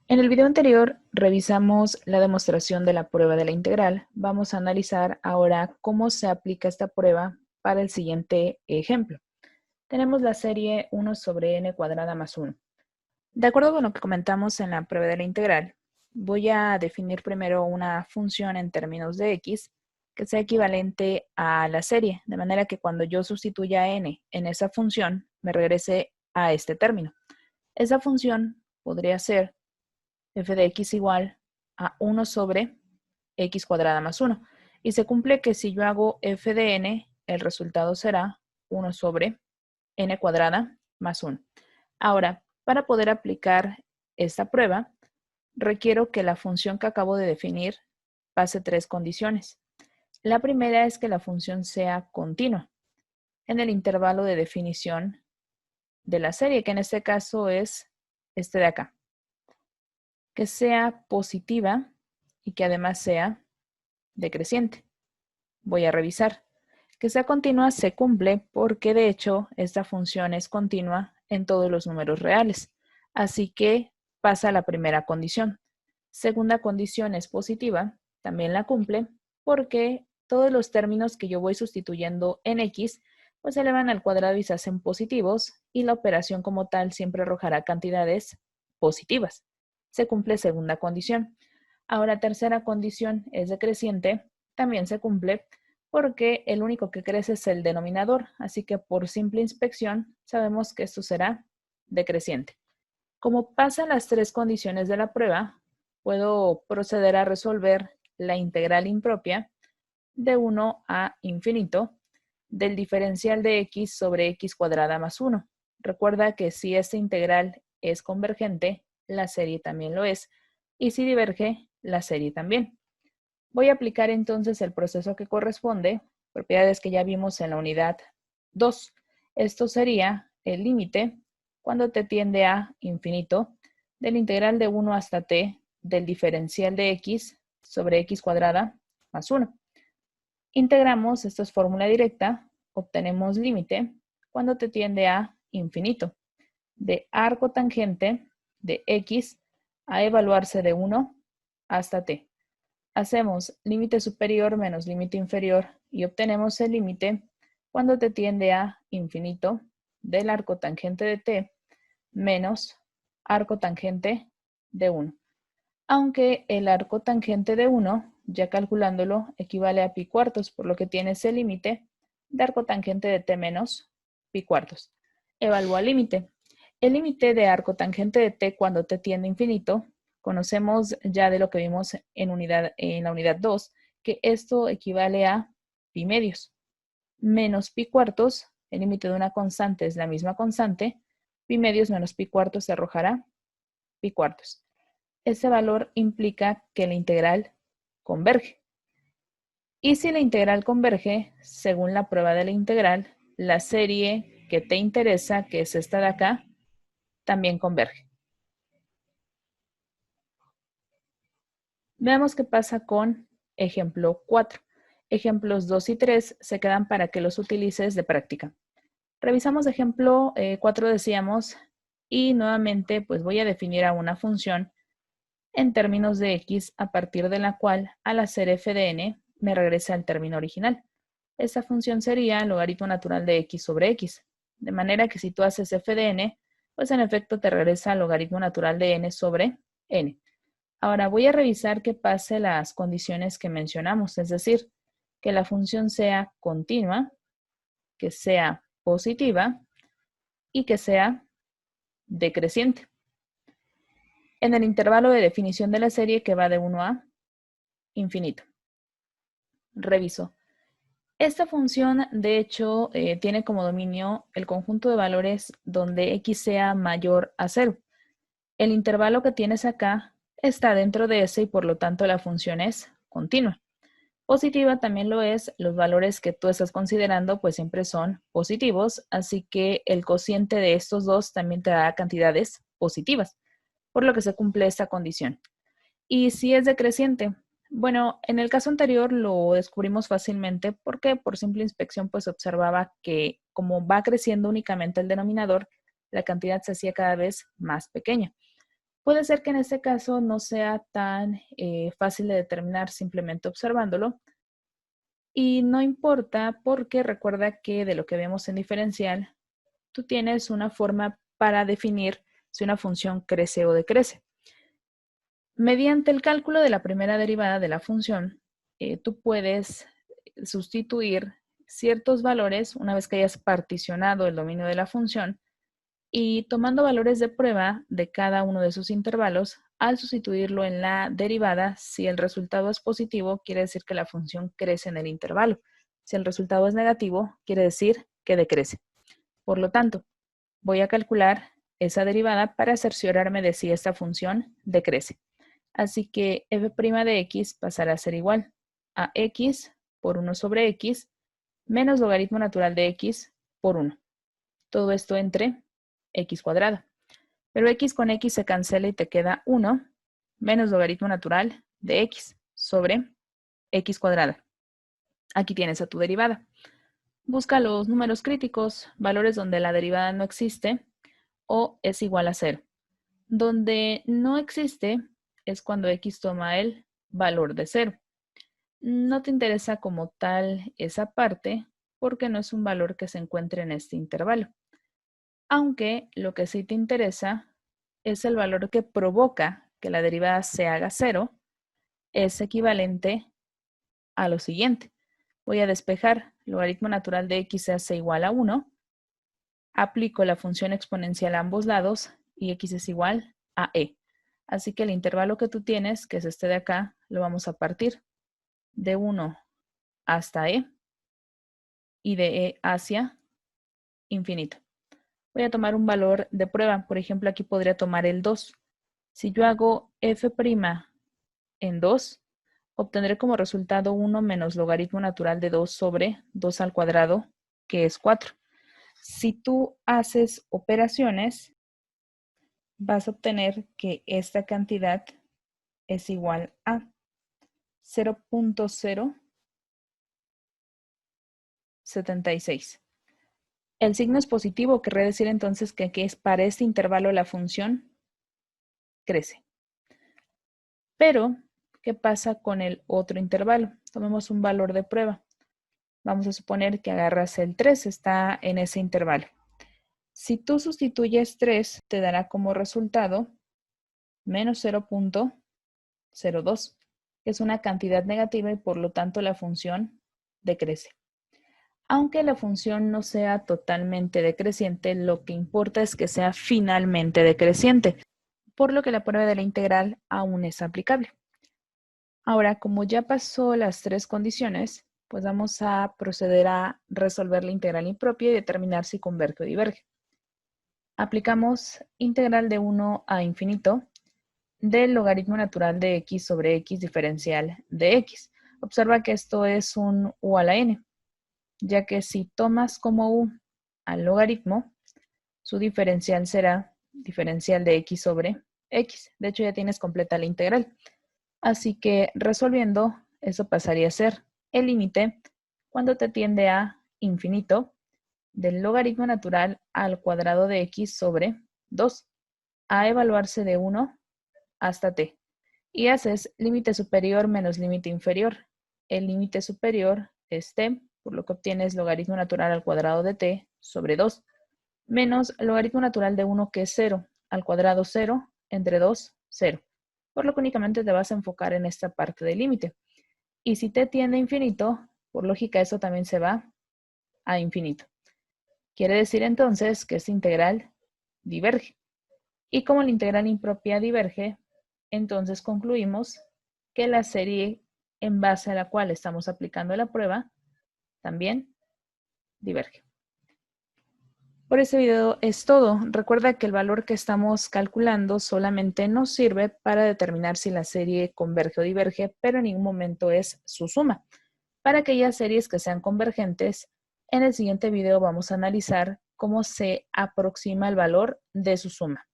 En el video anterior revisamos la demostración de la prueba de la integral. Vamos a analizar ahora cómo se aplica esta prueba para el siguiente ejemplo. Tenemos la serie 1 sobre n cuadrada más 1. De acuerdo con lo que comentamos en la prueba de la integral, voy a definir primero una función en términos de x que sea equivalente a la serie, de manera que cuando yo sustituya n en esa función, me regrese a este término. Esa función podría ser f de x igual a 1 sobre x cuadrada más 1. Y se cumple que si yo hago f de n, el resultado será 1 sobre n cuadrada más 1. Ahora, para poder aplicar esta prueba, requiero que la función que acabo de definir pase tres condiciones. La primera es que la función sea continua en el intervalo de definición de la serie, que en este caso es este de acá. Que sea positiva y que además sea decreciente. Voy a revisar. Que sea continua se cumple porque de hecho esta función es continua en todos los números reales. Así que pasa la primera condición. Segunda condición es positiva, también la cumple porque todos los términos que yo voy sustituyendo en x pues se elevan al cuadrado y se hacen positivos y la operación como tal siempre arrojará cantidades positivas. Se cumple segunda condición. Ahora tercera condición es decreciente, también se cumple porque el único que crece es el denominador, así que por simple inspección sabemos que esto será decreciente. Como pasan las tres condiciones de la prueba, puedo proceder a resolver la integral impropia de 1 a infinito del diferencial de x sobre x cuadrada más 1. Recuerda que si esta integral es convergente, la serie también lo es, y si diverge, la serie también. Voy a aplicar entonces el proceso que corresponde, propiedades que ya vimos en la unidad 2. Esto sería el límite cuando t tiende a infinito del integral de 1 hasta t del diferencial de x sobre x cuadrada más 1. Integramos, esto es fórmula directa, obtenemos límite cuando t tiende a infinito de arco tangente de x a evaluarse de 1 hasta t. Hacemos límite superior menos límite inferior y obtenemos el límite cuando t tiende a infinito del arco tangente de t menos arco tangente de 1. Aunque el arco tangente de 1, ya calculándolo, equivale a pi cuartos, por lo que tienes el límite de arco tangente de t menos pi cuartos. Evalúa límite. El límite de arco tangente de t cuando t tiende a infinito, conocemos ya de lo que vimos en la unidad 2, que esto equivale a pi medios. Menos pi cuartos, el límite de una constante es la misma constante, pi medios menos pi cuartos se arrojará pi cuartos. Ese valor implica que la integral converge. Y si la integral converge, según la prueba de la integral, la serie que te interesa, que es esta de acá, también converge. Veamos qué pasa con ejemplo 4. Ejemplos 2 y 3 se quedan para que los utilices de práctica. Revisamos ejemplo 4, decíamos, y nuevamente pues voy a definir a una función en términos de x a partir de la cual al hacer f de n me regresa al término original. Esta función sería el logaritmo natural de x sobre x. De manera que si tú haces f de n, pues en efecto te regresa el logaritmo natural de n sobre n. Ahora voy a revisar que pase las condiciones que mencionamos, es decir, que la función sea continua, que sea positiva y que sea decreciente. En el intervalo de definición de la serie que va de 1 a infinito. Reviso. Esta función, de hecho, tiene como dominio el conjunto de valores donde x sea mayor a 0. El intervalo que tienes acá está dentro de ese y por lo tanto la función es continua. Positiva también lo es, los valores que tú estás considerando pues siempre son positivos, así que el cociente de estos dos también te da cantidades positivas, por lo que se cumple esta condición. Y si es decreciente, bueno, en el caso anterior lo descubrimos fácilmente porque por simple inspección pues observaba que como va creciendo únicamente el denominador, la cantidad se hacía cada vez más pequeña. Puede ser que en este caso no sea tan fácil de determinar simplemente observándolo. Y no importa porque recuerda que de lo que vemos en diferencial, tú tienes una forma para definir si una función crece o decrece. Mediante el cálculo de la primera derivada de la función, tú puedes sustituir ciertos valores una vez que hayas particionado el dominio de la función y tomando valores de prueba de cada uno de sus intervalos, al sustituirlo en la derivada, si el resultado es positivo, quiere decir que la función crece en el intervalo. Si el resultado es negativo, quiere decir que decrece. Por lo tanto, voy a calcular esa derivada para cerciorarme de si esta función decrece. Así que f' de x pasará a ser igual a x por 1 sobre x menos logaritmo natural de x por 1. Todo esto entre x cuadrada. Pero x con x se cancela y te queda 1 menos logaritmo natural de x sobre x cuadrada. Aquí tienes a tu derivada. Busca los números críticos, valores donde la derivada no existe o es igual a 0. Donde no existe es cuando x toma el valor de 0. No te interesa como tal esa parte porque no es un valor que se encuentre en este intervalo. Aunque lo que sí te interesa es el valor que provoca que la derivada se haga 0, es equivalente a lo siguiente. Voy a despejar, logaritmo natural de x se hace igual a 1, aplico la función exponencial a ambos lados y x es igual a e. Así que el intervalo que tú tienes, que es este de acá, lo vamos a partir de 1 hasta e y de e hacia infinito. Voy a tomar un valor de prueba. Por ejemplo, aquí podría tomar el 2. Si yo hago f' en 2, obtendré como resultado 1 menos logaritmo natural de 2 sobre 2 al cuadrado, que es 4. Si tú haces operaciones, vas a obtener que esta cantidad es igual a 0.076. El signo es positivo, querría decir entonces que para este intervalo la función crece. Pero, ¿qué pasa con el otro intervalo? Tomemos un valor de prueba. Vamos a suponer que agarras el 3, está en ese intervalo. Si tú sustituyes 3, te dará como resultado menos 0.02, que es una cantidad negativa y por lo tanto la función decrece. Aunque la función no sea totalmente decreciente, lo que importa es que sea finalmente decreciente, por lo que la prueba de la integral aún es aplicable. Ahora, como ya pasó las tres condiciones, pues vamos a proceder a resolver la integral impropia y determinar si converge o diverge. Aplicamos integral de 1 a infinito del logaritmo natural de x sobre x diferencial de x. Observa que esto es un u a la n, ya que si tomas como u al logaritmo, su diferencial será diferencial de x sobre x. De hecho, ya tienes completa la integral. Así que resolviendo, eso pasaría a ser el límite cuando te tiende a infinito del logaritmo natural al cuadrado de x sobre 2, a evaluarse de 1 hasta t. Y haces límite superior menos límite inferior. El límite superior es t, por lo que obtienes logaritmo natural al cuadrado de t sobre 2, menos logaritmo natural de 1 que es 0, al cuadrado 0, entre 2, 0. Por lo que únicamente te vas a enfocar en esta parte del límite. Y si t tiende a infinito, por lógica eso también se va a infinito. Quiere decir entonces que esta integral diverge. Y como la integral impropia diverge, entonces concluimos que la serie en base a la cual estamos aplicando la prueba también diverge. Por este video es todo. Recuerda que el valor que estamos calculando solamente nos sirve para determinar si la serie converge o diverge, pero en ningún momento es su suma. Para aquellas series que sean convergentes, en el siguiente video vamos a analizar cómo se aproxima el valor de su suma.